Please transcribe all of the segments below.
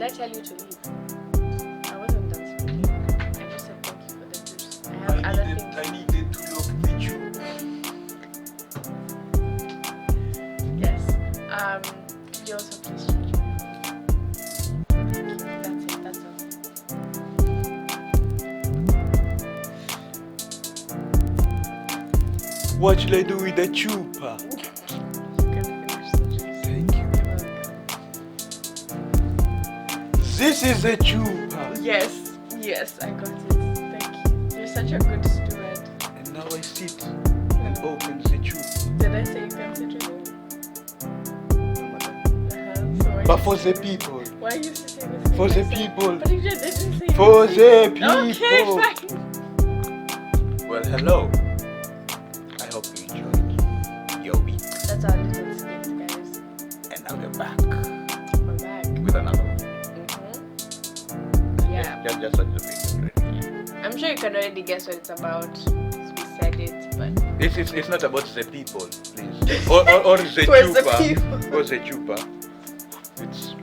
I tell you to leave? I wasn't done speaking. I just said thank you for the juice. I have other things. I needed to look the tube. Yes. Could you also please charge my phone? Thank you. That's it. That's all. What should I do with the chupa? You can finish the juice. Thank you. You're welcome. This is the chupa. Yes. Yes, I got it. Thank you. You're such a good steward. And now I sit and open the chupa. Did I say you can sit with me? No matter. So why But you for the sitting with- people. Why are you sitting with me? For the I said- people. But you just didn't say For anything. the people. Okay, fine. Well, hello. I hope you enjoyed your week. That's our little skit, guys. And now we're back We're back. with another one. Yeah. Just watch the video already. I'm sure you can already guess what it's about. We said it, but It's not about the people, please. Or the Towards the chupa. people. Or the chupa. It's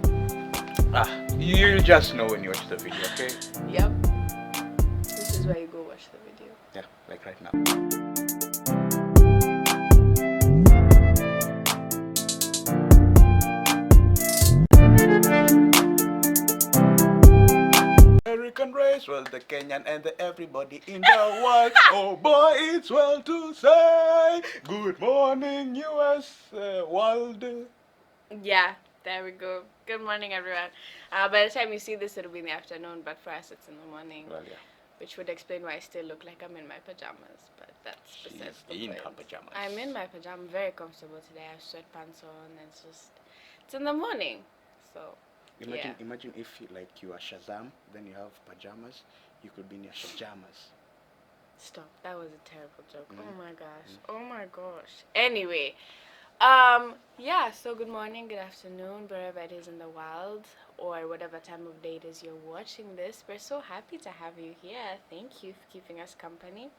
you just know when you watch the video, okay? yep. This is where you go watch the video. Yeah, like right now. American race, well, the Kenyan and the everybody in the world. Oh boy, it's well to say good morning, US world. Yeah, there we go. Good morning, everyone. By the time you see this, it'll be in the afternoon, but for us, it's in the morning. Well, yeah. Which would explain why I still look like I'm in my pajamas, but that's She's besides the in point. her pajamas. I'm in my pajamas, very comfortable today. I have sweatpants on, and it's in the morning, so Imagine if you are Shazam, then you have pajamas, you could be in your pajamas. stop. That was a terrible joke. Mm. Oh my gosh. Oh my gosh. Anyway, yeah. So good morning, good afternoon, wherever it is in the world, or whatever time of day it is you're watching this. We're so happy to have you here. Thank you for keeping us company.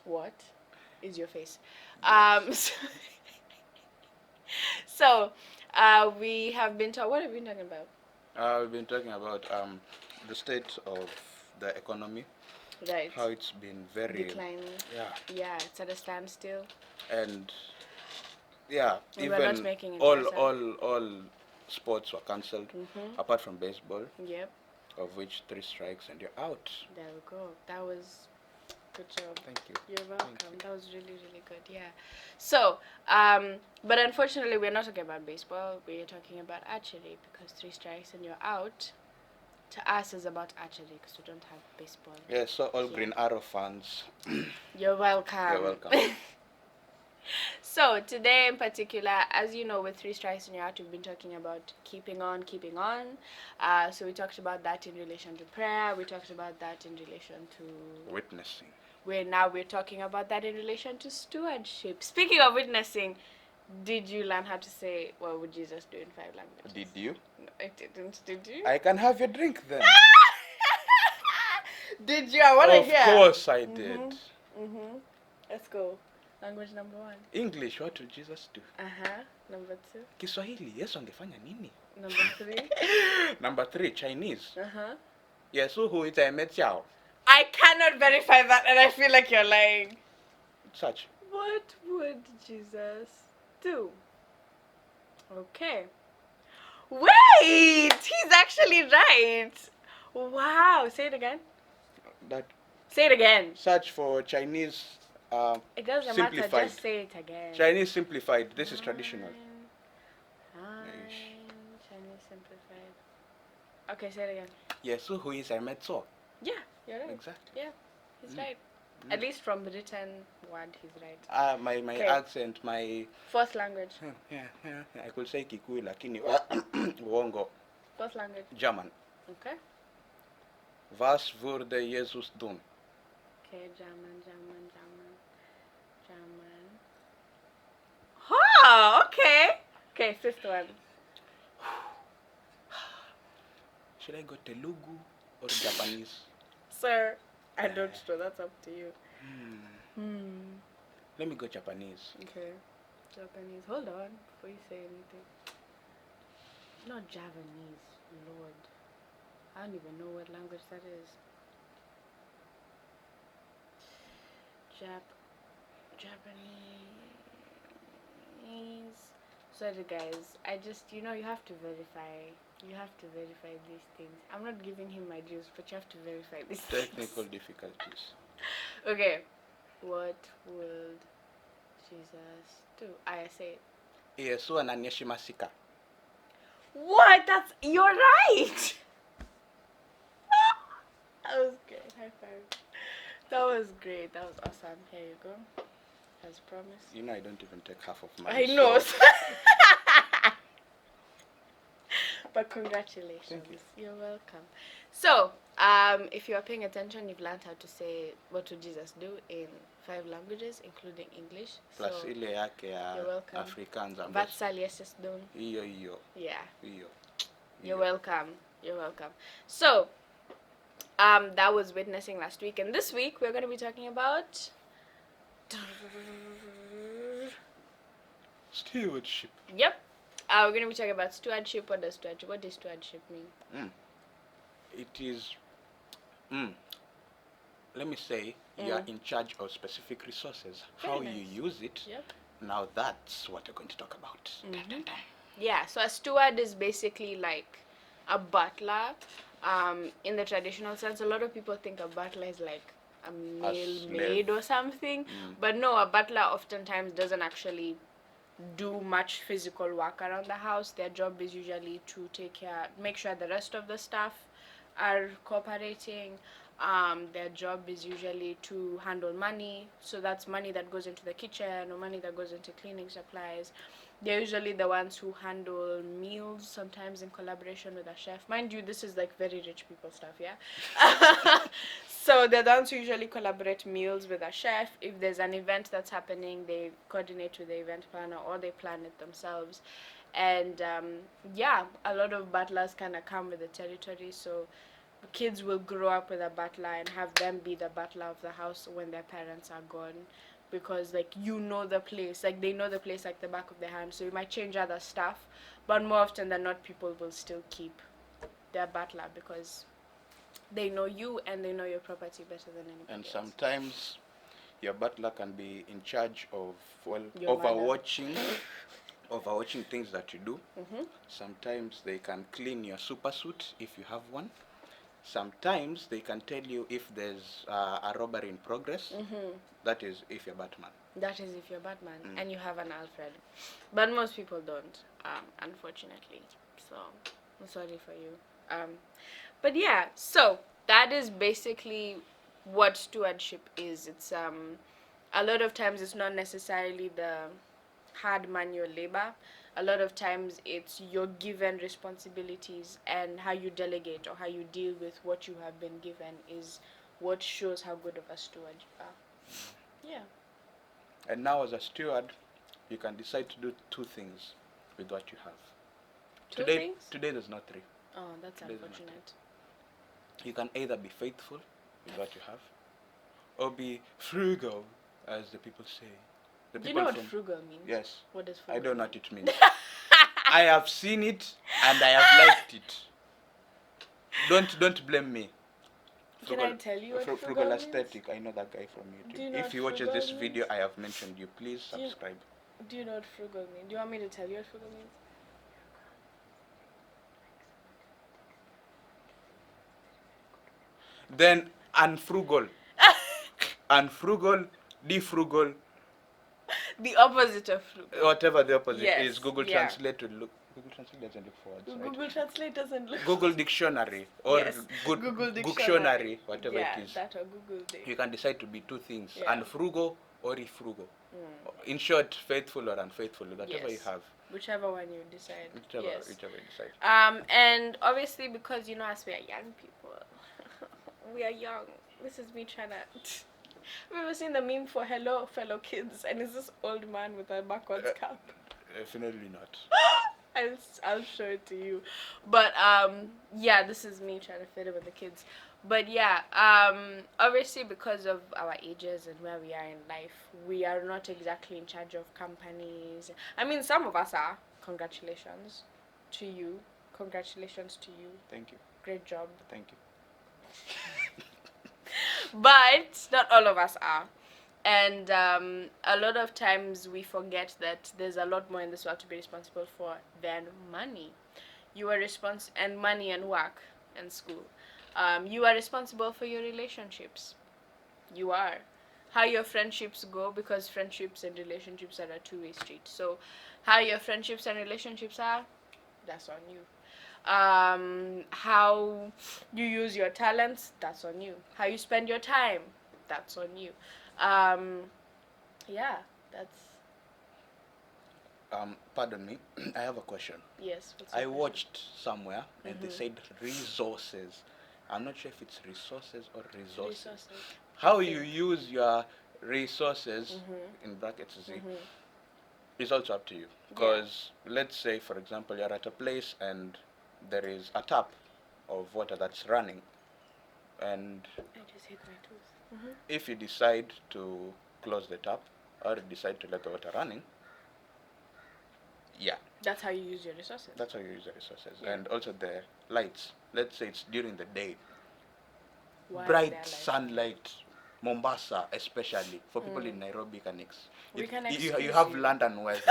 What is your face? So we have been what have we been talking about? We've been talking about the state of the economy, Right. how it's been very Declining. Yeah, it's at a standstill. and yeah, And we're not even making it all better. sports were cancelled Mhm. apart from baseball, Yep. of which 3 strikes and you're out. There we go. That was good job. Thank you. You're Thank welcome. you. That was really, really good. Yeah. So, but unfortunately, we're not talking about baseball. We're talking about archery because 3 strikes and you're out. To us, is about archery because we don't have baseball. Yeah, so all Yeah. Green Arrow fans, You're welcome. you're welcome. So today in particular, as you know, with 3 strikes and you're out, we've been talking about keeping on. So we talked about that in relation to prayer. We talked about that in relation to Witnessing. we're talking about that in relation to stewardship. Speaking of witnessing, did you learn how to say what would Jesus do in 5 languages? Did you? No, I didn't. Did you? I can have your drink then. Did you? I want to Of hear. course I did. Let's go. Language number 1. English, what would Jesus do? Number 2. Kiswahili, Yesu angefanya nini? Number 3. Number 3, Chinese. Uh-huh. Yesu huita emetiao. I cannot verify that, and I feel like you're lying. Such. What would Jesus do? Okay. Wait! He's actually right. Wow. Say it again. That Say it again. search for Chinese It doesn't simplified. matter. Just say it again. Chinese simplified. This is traditional. Fine. Chinese simplified. Okay, say it again. Yesu huita emetso. Yeah, you're right. Exactly. Yeah, he's right. At least from the written word, he's right. My Okay. accent, my 4th language. I could say Kikuyu lakini uongo. 4th language. German. Okay. Was würde Jesus tun? Okay, German. Oh, okay. Okay, 5th one. Should I go Telugu or Japanese? Sir, I don't know. That's up to you. Let me go Japanese. Okay. Japanese. Hold on before you say anything. Not Javanese, Lord. I don't even know what language that is. Japanese. Sorry, guys. I just, you know, you have to verify. You have to verify these things. I'm not giving him my dues, but you have to verify these Technical things. difficulties. Okay. What would Jesus do? I say it. Yesu ananyeshimasika. What? That's, you're right. That was great. High five. That was great. That was awesome. Here you go. As promised. You know I don't even take half of mine. I know. So But congratulations. Thank you. You're welcome. So, if you are paying attention, you've learned how to say what would Jesus do in 5 languages, including English. plus So, ile yake ya you're welcome. Afrikaans ambayo Vatsal yes done. hiyo. Yeah. Hiyo. You're welcome. You're welcome. So, that was witnessing last week, and this week we're going to be talking about Stewardship. Yep. We're going to be talking about stewardship. What does stewardship mean? It is let me say you are in charge of specific resources. Very How nice. you use it. Yep. Now that's what we're going to talk about. Yeah, so a steward is basically like a butler. In the traditional sense, a lot of people think a butler is like a male slave. maid or something. But no, a butler oftentimes doesn't actually do much physical work around the house. Their job is usually to make sure the rest of the staff are cooperating. Their job is usually to handle money, so that's money that goes into the kitchen or money that goes into cleaning supplies. They're usually the ones who handle meals, sometimes in collaboration with a chef. Mind you, this is like very rich people stuff, yeah? So they're the ones who usually collaborate meals with a chef. If there's an event that's happening, they coordinate with the event planner or they plan it themselves. And yeah, a lot of butlers kind of come with the territory, so kids will grow up with a butler and have them be the butler of the house when their parents are gone, because like you know the place, like they know the place like the back of their hand. So you might change other stuff, but more often than not people will still keep their butler because they know you and they know your property better than anybody And else. sometimes your butler can be in charge of Your overwatching things that you do. Sometimes they can clean your super suit if you have one. Sometimes they can tell you if there's a robbery in progress. That is if you're Batman. That is if you're Batman and you have an Alfred. But most people don't, unfortunately. So I'm sorry for you. But yeah, so that is basically what stewardship is. It's a lot of times it's not necessarily the hard manual labor. A lot of times it's your given responsibilities, and how you delegate or how you deal with what you have been given is what shows how good of a steward you are. Yeah. And now as a steward, you can decide to do 2 things with what you have. Two things? Today there's not 3. Oh, that's Today's not unfortunate. You can either be faithful with what you have, or be frugal, as the people say. The Do you people know what from frugal means? Yes. What does I frugal don't know mean? what it means. I have seen it and I have liked it. Don't blame me. Can I tell you what frugal frugal means? aesthetic. I know that guy from YouTube. Do you know If what he watches frugal this means? video, I have mentioned you. Please Do you- subscribe. Do you know what frugal means? Do you want me to tell you what frugal means? Then unfrugal. Unfrugal, defrugal, The opposite of frugal. whatever the opposite Yes, is. Google yeah. Translate will look. Google Translate doesn't look for words. Right? Google Translate doesn't look. Google Dictionary or Yes, Google Dictionary, whatever yeah, it is. that or Google Day. You can decide to be 2 things: Yeah. unfrugal or ifrugal. In short, faithful or unfaithful, whatever you Yes. have. Whichever one you decide. Whichever Yes. you decide. And obviously because us we are young people. We are young. This is me trying to. Have you ever seen the meme for "Hello, fellow kids"? And it's this old man with a backwards cap. Definitely not. I'll show it to you. But yeah, this is me trying to fit in with the kids. But yeah, obviously because of our ages and where we are in life, we are not exactly in charge of companies. I mean, some of us are. Congratulations to you. Congratulations to you. Thank you. Great job. Thank you. But not all of us are. And a lot of times we forget that there's a lot more in this world to be responsible for than money. You are responsible, and money and work and school. You are responsible for your relationships. You are. How your friendships go, because friendships and relationships are a two-way street. So, how your friendships and relationships are, that's on you. How you use your talents, that's on you. How you spend your time, that's on you. Um, yeah, that's Pardon me. I have a question. yes. What's I your question? watched somewhere and they said resources. I'm not sure if it's resources or resources. Resources. How I you think. use your resources in brackets Z is also up to you. Because let's say, for example, you're at a place and there is a tap of water that's running, and I just hit my tooth. if you decide to close the tap or decide to let the water running, yeah, That's how you use your resources. that's how you use the resources. Yeah. And also the lights. Let's say it's during the day. Why are Bright there lights? sunlight, Mombasa especially. For people in Nairobi, We can you excuse have you. London weather.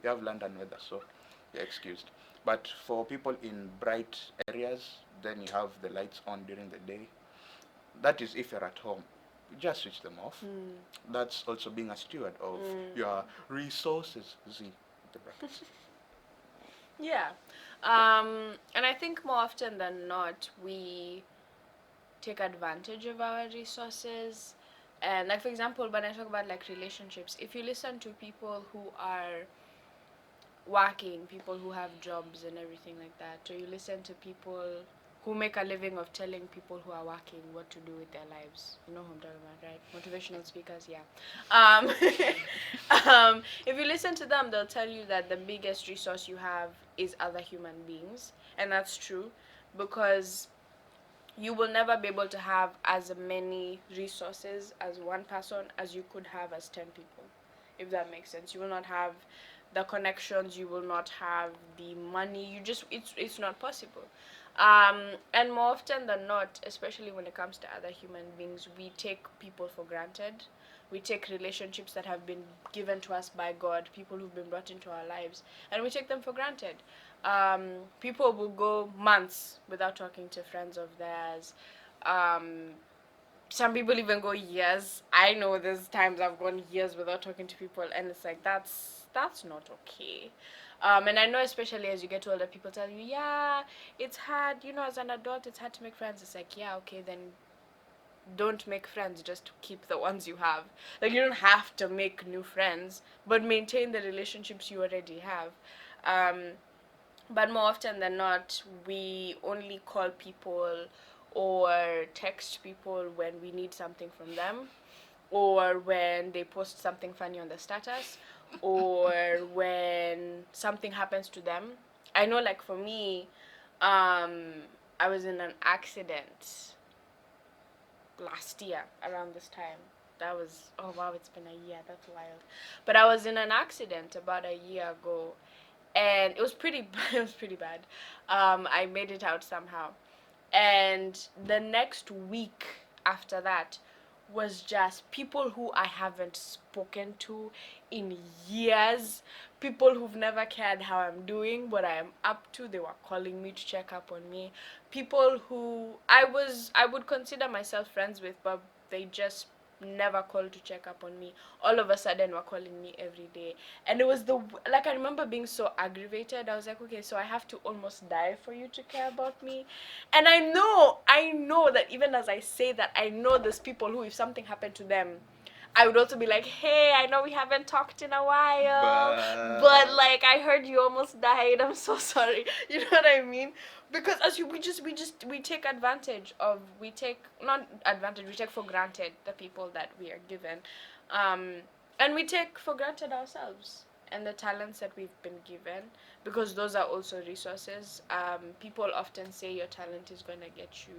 You have London weather, so you're excused. But for people in bright areas, then you have the lights on during the day. That is if you're at home. You just switch them off. That's also being a steward of your resources. Z, the brackets. Yeah. And I think more often than not, we take advantage of our resources. And like for example, when I talk about like relationships, if you listen to people who are working, people who have jobs and everything like that, or you listen to people who make a living of telling people who are working what to do with their lives. You know who I'm talking about, right? Motivational speakers, yeah. Um, if you listen to them, they'll tell you that the biggest resource you have is other human beings, and that's true, because you will never be able to have as many resources as one person as you could have as 10 people, if that makes sense. You will not have the connections, you will not have the money, it's not possible. And more often than not, especially when it comes to other human beings, we take people for granted. We take relationships that have been given to us by God, people who've been brought into our lives, and we take them for granted. People will go months without talking to friends of theirs. Um, some people even go years. I know there's times I've gone years without talking to people, and it's like that's not okay. And I know especially as you get older, people tell you, yeah, it's hard. You know, as an adult, it's hard to make friends. It's like, yeah, okay, then don't make friends. Just keep the ones you have. Like you don't have to make new friends, but maintain the relationships you already have. Um, but more often than not, we only call people or text people when we need something from them, or when they post something funny on the status, or when something happens to them. I know, like for me, I was in an accident last year around this time. That was, oh wow, it's been a year. That's wild. But I was in an accident about a year ago, and it was pretty it was pretty bad. I made it out somehow, and the next week after that was just people who I haven't spoken to in years, people who've never cared how I'm doing, what I am up to. They were calling me to check up on me, people who I would consider myself friends with, but they just never called to check up on me. All of a sudden were calling me every day, and it was like I remember being so aggravated. I was like, okay, so I have to almost die for you to care about me. And I know that even as I say that, I know there's people who, if something happened to them, I would also be like, hey, I know we haven't talked in a while, but like I heard you almost died. I'm so sorry. You know what I mean? Because as you, we take advantage of, we take not advantage, we take for granted the people that we are given, um, and we take for granted ourselves and the talents that we've been given, because those are also resources. People often say your talent is going to get you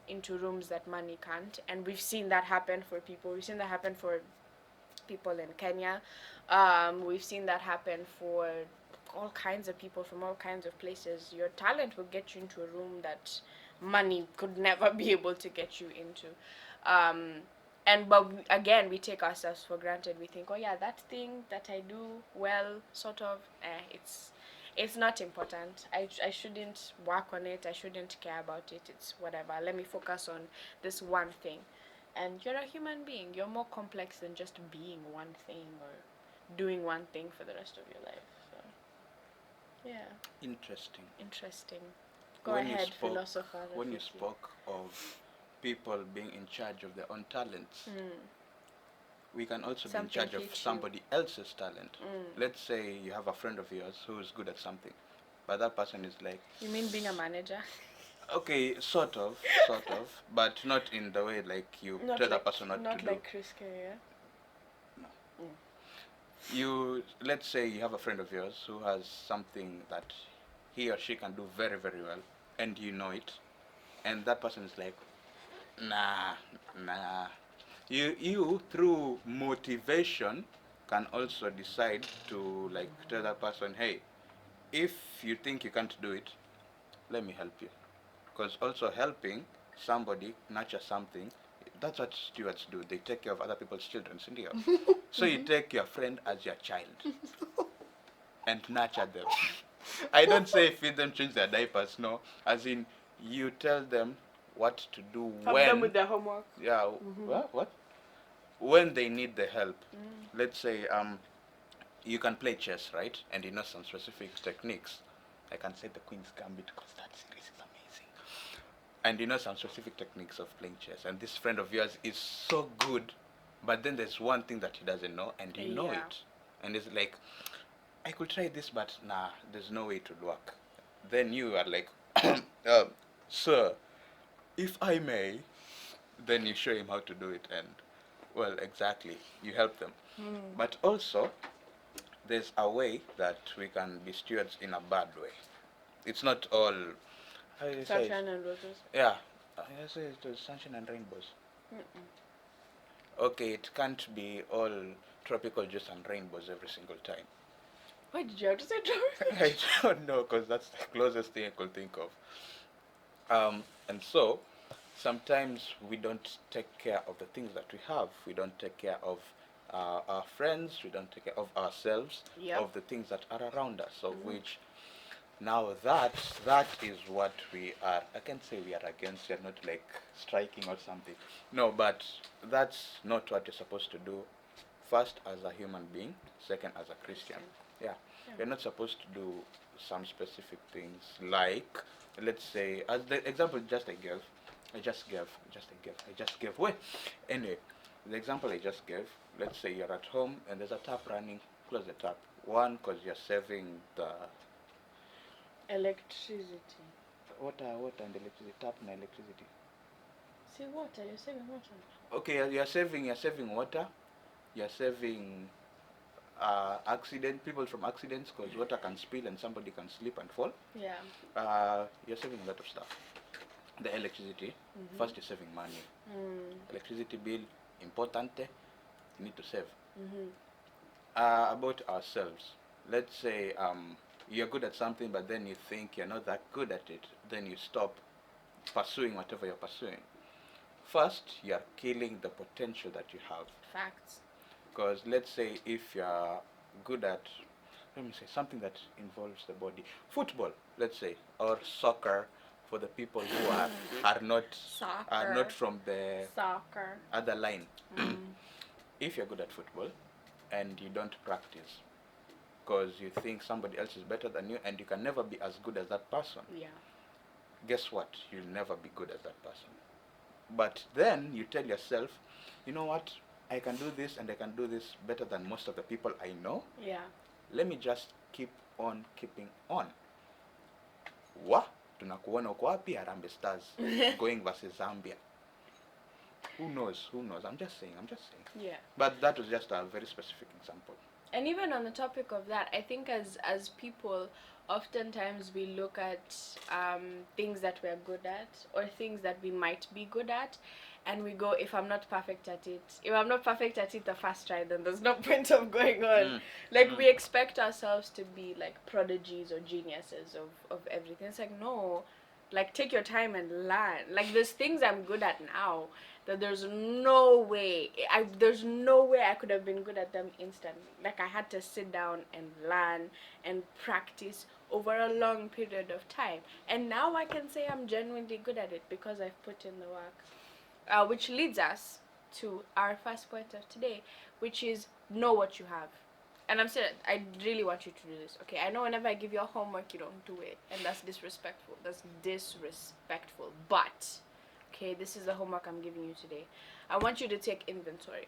into rooms that money can't, and we've seen that happen for people. We've seen that happen for people in Kenya. We've seen that happen for all kinds of people from all kinds of places. Your talent will get you into a room that money could never be able to get you into. But again, we take ourselves for granted. We think, oh yeah, that thing that I do well, sort of, it's not important. I shouldn't work on it. I shouldn't care about it. It's whatever. Let me focus on this one thing. And you're a human being. You're more complex than just being one thing or doing one thing for the rest of your life. So, yeah. Interesting. Go ahead, philosopher. When you spoke of people being in charge of their own talents, we can also be in charge of somebody else's talent. Let's say you have a friend of yours who is good at something, but that person is like... You mean being a manager? Okay, sort of, but not in the way like you tell that person what to do. Not like Chris Carrier. No. Let's say you have a friend of yours who has something that he or she can do very, very well, and you know it, and that person is like, nah. You through motivation can also decide to like tell that person, hey, if you think you can't do it, let me help you. Because also helping somebody nurture something, that's what stewards do. They take care of other people's children, isn't it? So you take your friend as your child and nurture them. I don't say feed them, change their diapers, no. As in, you tell them what to do. Help when them with their homework. Yeah. What? When they need the help. Let's say you can play chess, right? And you know some specific techniques. I can say the Queen's Gambit because that series is amazing. And you know some specific techniques of playing chess. And this friend of yours is so good, but then there's one thing that he doesn't know, and you know it. And it's like, I could try this, but nah, there's no way it would work. Then you are like, sir, if I may, then you show him how to do it, and well, exactly, you help them. But also, there's a way that we can be stewards in a bad way. It's not all... How do you say it? Sunshine and roses. Yeah, I say it's sunshine and rainbows. Okay, it can't be all tropical juice and rainbows every single time. Why did you have to say tropical? I don't know, because that's the closest thing I could think of. And so, sometimes we don't take care of the things that we have. We don't take care of our friends. We don't take care of ourselves, of the things that are around us, of which now that is what we are. I can't say we are against. We are not like striking or something. No, but that's not what you're supposed to do. First, as a human being. Second, as a Christian. Yeah. You're not supposed to do some specific things like, let's say, as the example I just gave. Wait. Anyway, the example I just gave, let's say you're at home and there's a tap running, close the tap. One, because you're saving the... Electricity. Water and electricity, tap and electricity. See, water, you're saving water. Okay, you're saving water, you're saving people from accidents, because water can spill and somebody can slip and fall. Yeah. You're saving a lot of stuff. The electricity, first you're saving money. Electricity bill, importante, you need to save. About ourselves, let's say you're good at something, but then you think you're not that good at it, then you stop pursuing whatever you're pursuing. First, you're killing the potential that you have. Facts. Because let's say if you're good at, let me say, something that involves the body, football, let's say, or soccer, for the people who are not from the other line. If you're good at football and you don't practice because you think somebody else is better than you and you can never be as good as that person, guess what? You'll never be good as that person. But then you tell yourself, you know what? I can do this and I can do this better than most of the people I know. Let me just keep on keeping on. Tunakuona uko wapi? Harambee Stars going versus Zambia. Who knows? I'm just saying. Yeah. But that was just a very specific example. And even on the topic of that, I think as people, oftentimes we look at things that we're good at or things that we might be good at, and we go, if I'm not perfect at it, the first try, then there's no point of going on. Like, we expect ourselves to be like prodigies or geniuses of everything. It's like, no, like, take your time and learn. Like, there's things I'm good at now that there's no way I could have been good at them instantly. Like, I had to sit down and learn and practice over a long period of time, and now I can say I'm genuinely good at it because I've put in the work. Which leads us to our first point of today, which is know what you have. And I really want you to do this. Okay, I know whenever I give you a homework, you don't do it, and that's disrespectful. But, okay, this is the homework I'm giving you today. I want you to take inventory.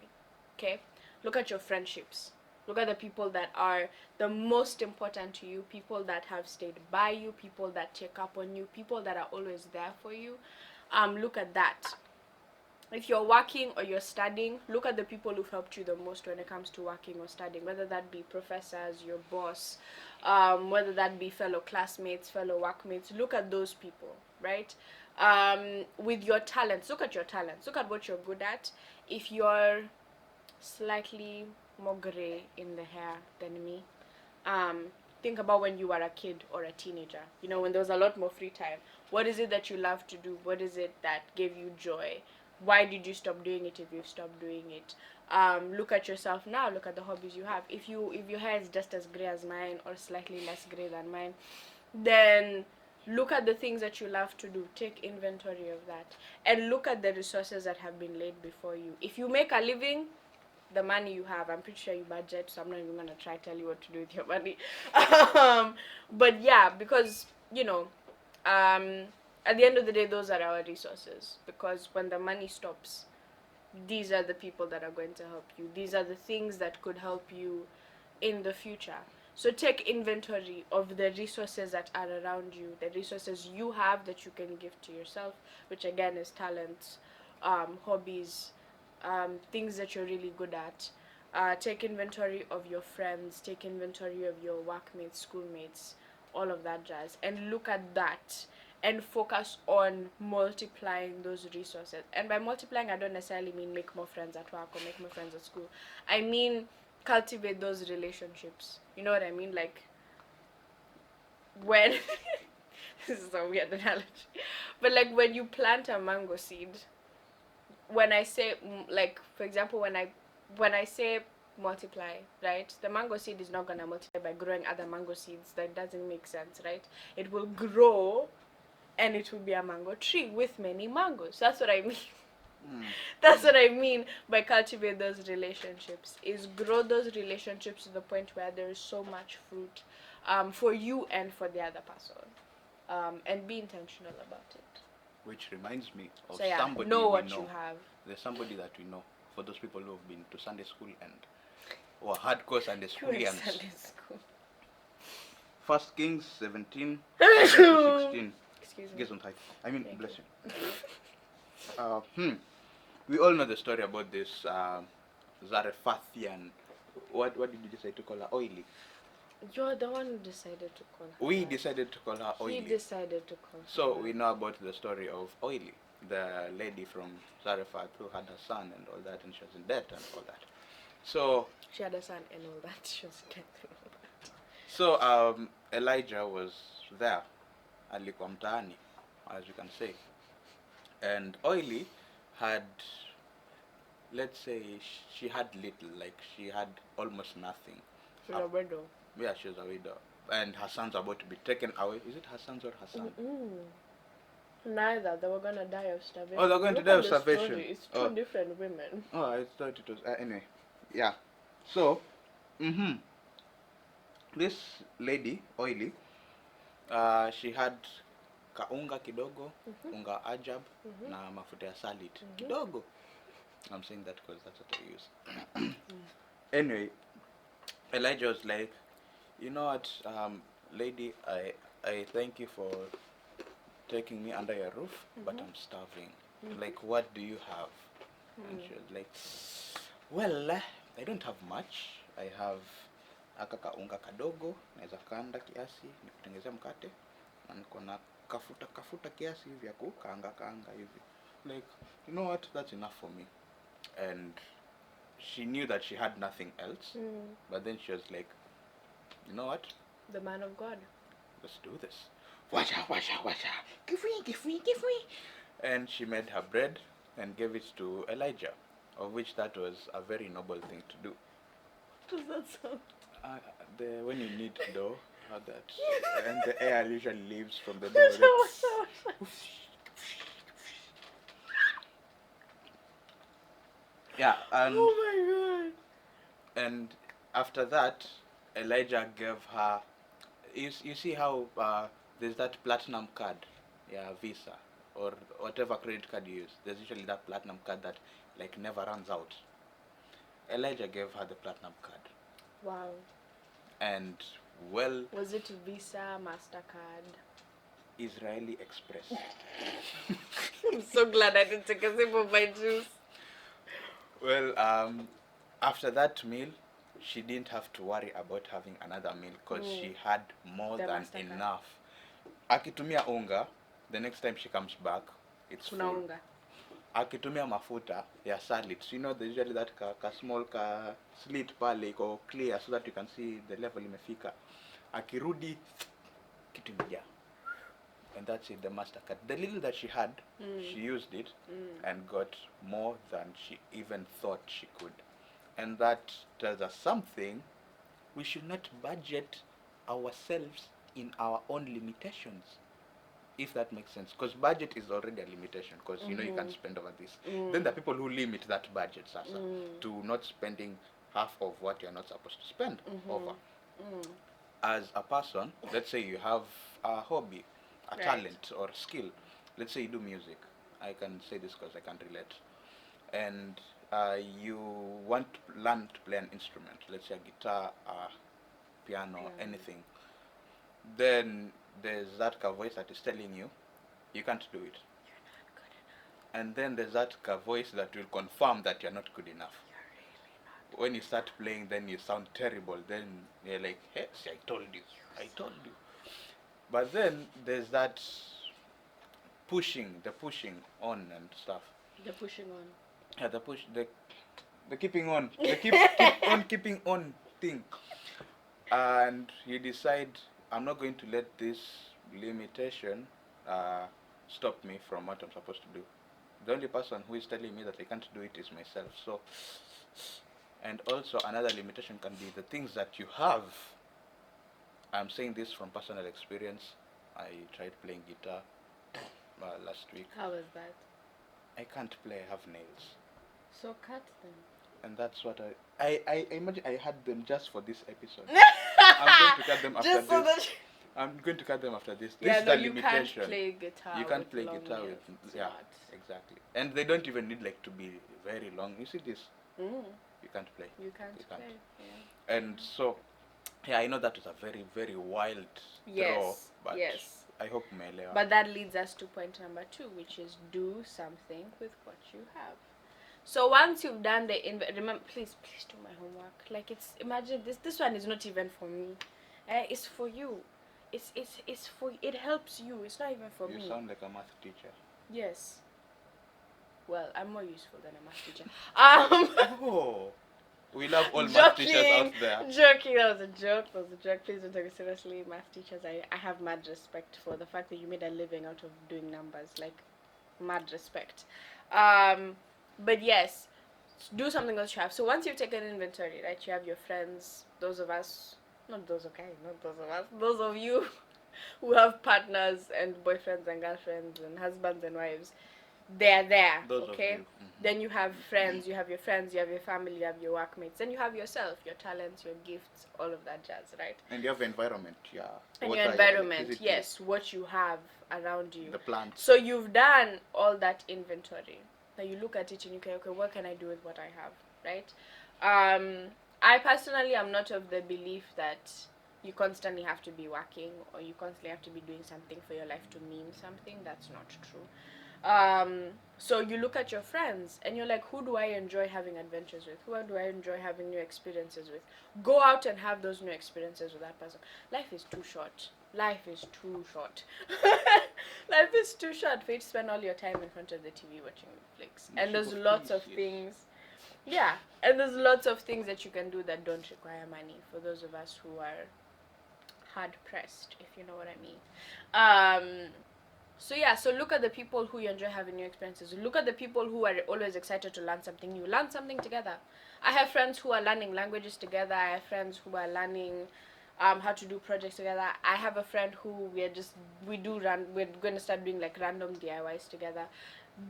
Okay, look at your friendships. Look at the people that are the most important to you, people that have stayed by you, people that check up on you, people that are always there for you. Look at that. If you're working or you're studying, look at the people who've helped you the most when it comes to working or studying, whether that be professors, your boss, whether that be fellow classmates, fellow workmates. Look at those people, right? With your talents, look at your talents. Look at what you're good at. If you're slightly more gray in the hair than me, think about when you were a kid or a teenager, when there was a lot more free time. What is it that you love to do? What is it that gave you joy? Why did you stop doing it if you've stopped doing it? Look at yourself now. Look at the hobbies you have. If your hair is just as gray as mine or slightly less gray than mine, then look at the things that you love to do. Take inventory of that, and look at the resources that have been laid before you. If you make a living, the money you have, I'm pretty sure you budget, so I'm not even gonna try to tell you what to do with your money. But yeah, because at the end of the day, those are our resources. Because when the money stops, these are the people that are going to help you. These are the things that could help you in the future. So take inventory of the resources that are around you, the resources you have that you can give to yourself, which again is talents, hobbies, things that you're really good at. Take inventory of your friends, take inventory of your workmates, schoolmates, all of that jazz, and look at that and focus on multiplying those resources. And by multiplying, I don't necessarily mean make more friends at work or make more friends at school. I mean cultivate those relationships. You know what I mean? Like, when this is a weird analogy, but like when you plant a mango seed, when I say like, for example, when I say multiply, right, the mango seed is not gonna multiply by growing other mango seeds. That doesn't make sense, right? It will grow and it will be a mango tree with many mangoes. That's what I mean. That's what I mean by cultivate those relationships, is grow those relationships to the point where there is so much fruit for you and for the other person, and be intentional about it. Which reminds me of So yeah, somebody know we what know. you have. There's somebody that we know. For those people who have been to Sunday school and or hardcore Sunday You were in schoolians. Sunday school. 1 Kings 17 to 16. Excuse me. Get some time. I mean, Thank bless you. We all know the story about this Zarephathian. What did you decide to call her? Oily. You're the one who decided to call her. We decided to call her Oily. He decided to call her. So we know about the story of Oily, the lady from Zarephath who had a son and all that, and she was in debt and all that. So she had a son and all that. She was dead and all that. So Elijah was there, alikuwa mtaani, as you can say, and Oily had, let's say, she had little, like she had almost nothing. She was a widow. Yeah, she was a widow, and her sons are about to be taken away. Is it her sons or her son? Neither. They were gonna die of starvation. Oh, they're going to die of starvation. Story. It's two different women. Oh, I thought it was anyway. Yeah. So, this lady Oily, she had kaunga kidogo, unga ajab, na mafuta ya salit kidogo. I'm saying that because that's what I use. Anyway, Elijah was like, you know what, lady, I thank you for taking me under your roof, but I'm starving. Like, what do you have? And she was like, well, I don't have much. I have aka kaunga kadogo, naweza kanda kiasi, nikutengenezea mkate, na niko na kafuta kiasi hivi ya kukaanga hivi. like, you know what, that's enough for me. And she knew that she had nothing else, but then she was like, you know what, The man of God. let's do this. Washa, washa, washa. Give me, give me, give me. And she made her bread and gave it to Elijah, of which that was a very noble thing to do. What does that sound? When you need dough, how that, and the air usually leaves from the dough. Washa, washa. Yeah, Oh and after that, Elijah gave her. You see how there's that platinum card, yeah, Visa or whatever credit card you use. There's usually that platinum card that like never runs out. Elijah gave her the platinum card, my god. Wow. and well, Was it Visa, MasterCard? Israeli Express. I'm so glad I didn't take a sip of my juice. Well, after that meal, she didn't have to worry about having another meal because she had more The than MasterCard. enough. Akitumia unga, the next time she comes back, it's Kuna full. unga. Akitumia mafuta ya salads, you know, there's usually that small slit pale iko clear so that you can see the level imefika. Akirudi, kitu imejaa. And that's it, the MasterCard. The little that she had, she used it and got more than she even thought she could. And that tells us something. We should not budget ourselves in our own limitations, if that makes sense. Because budget is already a limitation, because you know you can't spend over this. Then the people who limit that budget, Sasa, to not spending half of what you're not supposed to spend over. As a person, let's say you have a hobby, a talent or skill. Let's say you do music. I can say this because I can't relate. And you want to learn to play an instrument. Let's say a guitar, piano, anything. Then there's that voice that is telling you, you can't do it. You're not good enough. And then there's that voice that will confirm that you're not good enough. You're really not. When you start playing, then you sound terrible. Then you're like, hey, see, I told you. I told you. But then there's that the pushing on and stuff. The pushing on. Yeah, the keeping on, the keep on keeping on thing. And you decide, I'm not going to let this limitation stop me from what I'm supposed to do. The only person who is telling me that I can't do it is myself. So, and also another limitation can be the things that you have. I'm saying this from personal experience. I tried playing guitar last week. How was that? I can't play, I have nails. So cut them. And that's what I imagine I had them just for this episode. I'm going to cut them after Just so this. that I'm going to cut them after this. yeah, This no, is the you limitation. can't play guitar. You can't with play long guitar nails. with It's yeah, not. exactly. And they don't even need like to be very long. You see this? You can't play. You can't You can't. play. Yeah. And so, yeah, I know that was a very very wild throw, Yes. but Yes. I hope umeelewa. But that leads us to point number 2, which is do something with what you have. So once you've done the remember, please do my homework. Like imagine this one is not even for me. It's for you. It's for it helps you. It's not even for me. You sound like a math teacher. Yes. Well, I'm more useful than a math teacher. Oh, we love all math teachers out there. Joking, that was a joke. Please don't take it seriously. Math teachers, I have mad respect for the fact that you made a living out of doing numbers. Like, mad respect. But yes, do something else you have. So once you've taken inventory, right, you have your friends, those of us, not those of us, those of you who have partners and boyfriends and girlfriends and husbands and wives, they're there, Those okay? of you. Then you have friends, you have your friends, you have your family, you have your workmates, then you have yourself, your talents, your gifts, all of that jazz, right? And you have environment, yeah. And Water, your environment, electricity, yes, what you have around you. the plants. So you've done all that inventory. Now you look at it and you go, okay, what can I do with what I have, right? I personally am not of the belief that you constantly have to be working or you constantly have to be doing something for your life to mean something. That's not true. So you look at your friends and you're like, who do I enjoy having adventures with? Who do I enjoy having new experiences with? Go out and have those new experiences with that person. Life is too short. Life is too short. Life is too short for you to spend all your time in front of the TV watching Netflix. And there's lots of things. Yeah, and there's lots of things that you can do that don't require money for those of us who are hard pressed, if you know what I mean. So yeah, so look at the people who you enjoy having new experiences. Look at the people who are always excited to learn something new. Learn something together. I have friends who are learning languages together. I have friends who are learning how to do projects together. I have a friend who we're going to start doing like random DIYs together.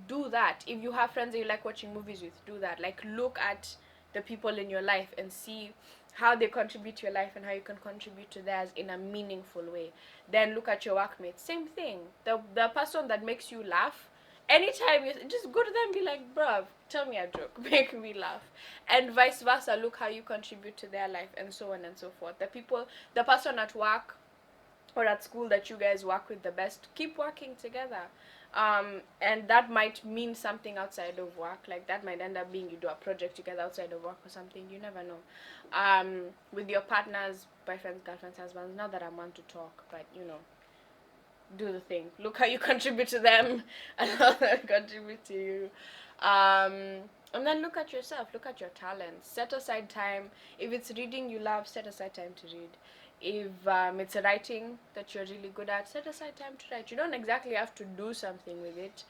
Do that. If you have friends that you like watching movies with, do that. Like look at the people in your life and see how they contribute to your life and how you can contribute to theirs in a meaningful way. Then look at your workmates. Same thing. The person that makes you laugh, anytime you just go to them and be like, bruv, tell me a joke, make me laugh. And vice versa, look how you contribute to their life and so on and so forth. The person at work or at school that you guys work with the best, keep working together. And that might mean something outside of work. Like that might end up being you do a project together outside of work or something. You never know. With your partners, boyfriends, girlfriends, husbands. Not that I'm one to talk, but do the thing. Look how you contribute to them, and how they contribute to you. And then look at yourself. Look at your talents. Set aside time. If it's reading you love, set aside time to read. If it's writing that you're really good at, set aside time to write. You don't exactly have to do something with it.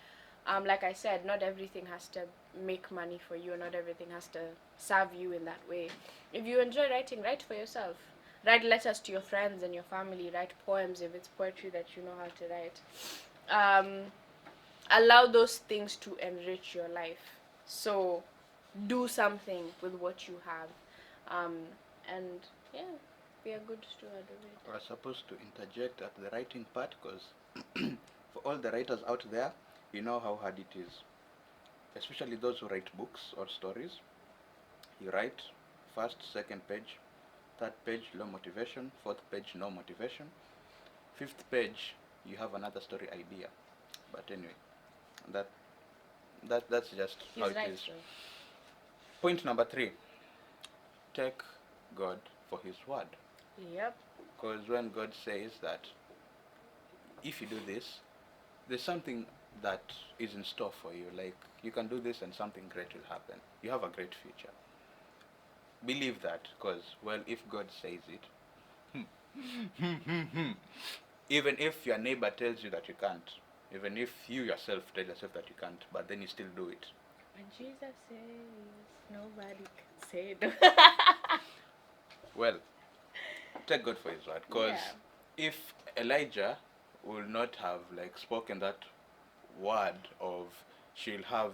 Like I said, not everything has to make money for you. Not everything has to serve you in that way. If you enjoy writing, write for yourself. Write letters to your friends and your family. Write poems if it's poetry that you know how to write. Allow those things to enrich your life. So do something with what you have. And yeah, be a good steward of it. We're supposed to interject at the writing part because for all the writers out there, you know how hard it is. Especially those who write books or stories. You write first, second page, third page, low motivation, fourth page, no motivation. Fifth page, you have another story idea. But anyway, that that's just how He's it right, is. so. Point number 3, take God for his word. Yep. Because when God says that if you do this, there's something that is in store for you. Like you can do this and something great will happen. You have a great future. Believe that, because well, if God says it, even if your neighbor tells you that you can't, even if you yourself tell yourself that you can't, but then you still do it. When Jesus says, nobody can say no. Well, take God for his word, because Yeah. if Elijah will not have like spoken that word of she'll have,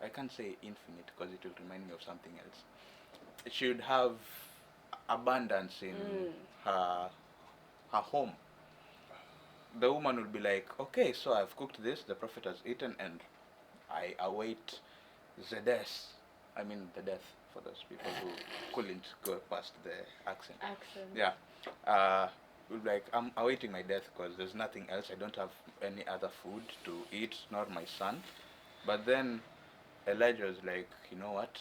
I can't say infinite because it will remind me of something else. She would have abundance in her home. The woman would be like, okay, so I've cooked this, the prophet has eaten, and I await the death. I mean the death for those people who couldn't go past the accent. Yeah. Would be like, I'm awaiting my death because there's nothing else. I don't have any other food to eat, nor my son. But then Elijah was like, you know what?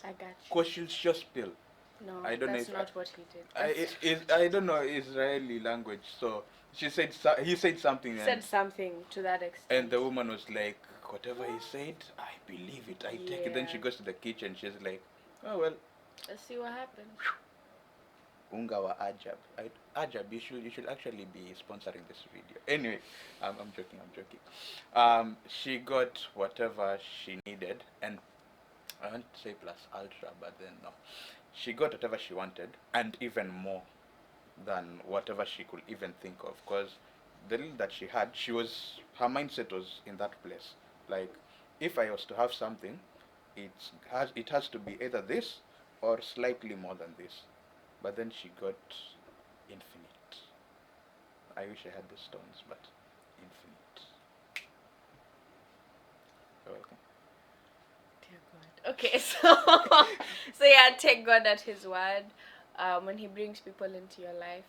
I got you. Koshil Shospil. No, I don't that's know not what he did. I don't know Israeli language, so he said something, Said something to that extent. and the woman was like, whatever he said, I believe it, I take it. Then she goes to the kitchen, she's like, oh well, let's see what happens. unga wa ajab. Ajab, you should actually be sponsoring this video. Anyway, I'm joking. She got whatever she needed, and I want to say plus ultra, but then no. She got whatever she wanted, and even more than whatever she could even think of. Because the little that she had, her mindset was in that place. Like, if I was to have something, it has to be either this or slightly more than this. But then she got infinite. I wish I had the stones, but infinite. You're welcome. Dear God. Okay, so yeah, take God at his word. When he brings people into your life,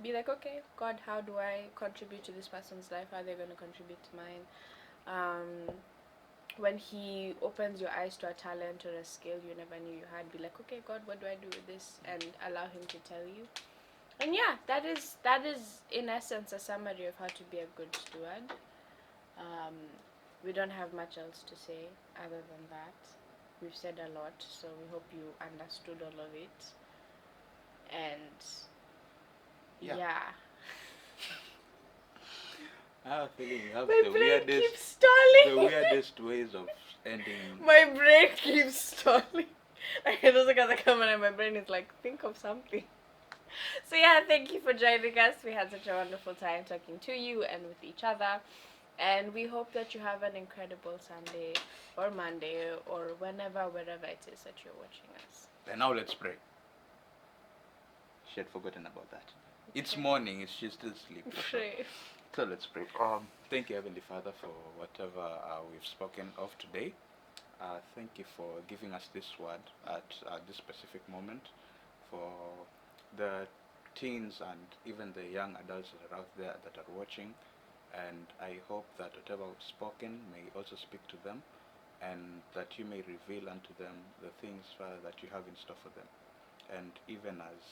be like, okay, God, how do I contribute to this person's life? How are they going to contribute to mine? When He opens your eyes to a talent or a skill you never knew you had, be like, okay, God, what do I do with this? And allow Him to tell you. And yeah, that is in essence a summary of how to be a good steward. We don't have much else to say other than that. We've said a lot, so we hope you understood all of it. And yeah. I have a feeling you have My the brain weirdest, keeps stalling. the weirdest ways of ending. My brain keeps stalling. I can just look at the camera and my brain is like, think of something. So yeah, thank you for joining us. We had such a wonderful time talking to you and with each other. And we hope that you have an incredible Sunday or Monday or wherever it is that you're watching us. And now let's pray. She had forgotten about that. It's morning, she's still sleeping. Pray. So let's pray. Thank you, Heavenly Father, for whatever we've spoken of today. Thank you for giving us this word at this specific moment, for the teens and even the young adults that are out there that are watching. And I hope that whatever we've spoken may also speak to them, and that you may reveal unto them the things, Father, that you have in store for them. And even as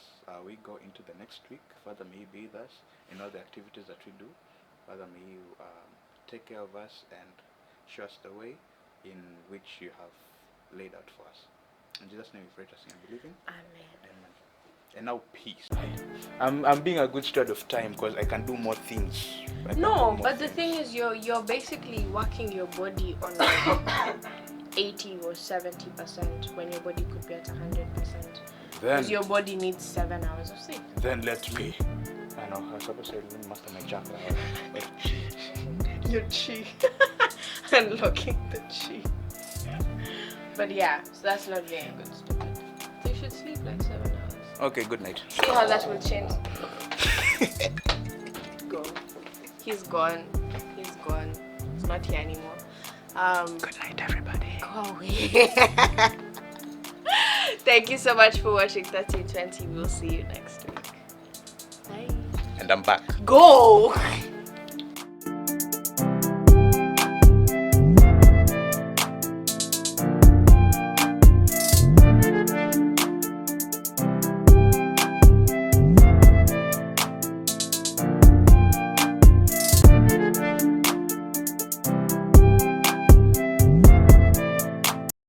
we go into the next week, Father, may you be with us in all the activities that we do. Father, may you take care of us and show us the way in which you have laid out for us. In Jesus' name we pray, trusting and believing. Amen. Amen. And now peace. I'm being a good steward of time because I can do more things. No, but the thing is, you're basically working your body on like 80 or 70% when your body could be at 100%. Because your body needs 7 hours of sleep. Then let me. I know, I was supposed to say, master my chakra. Your chi. Unlocking the chi. But yeah, so that's not being a good steward. So you should sleep like 7 hours. Okay, good night. See how that will change. Go. He's gone. He's gone. He's not here anymore. Good night, everybody. Go away. Thank you so much for watching 1320. We'll see you next week. Bye. And I'm back. Go!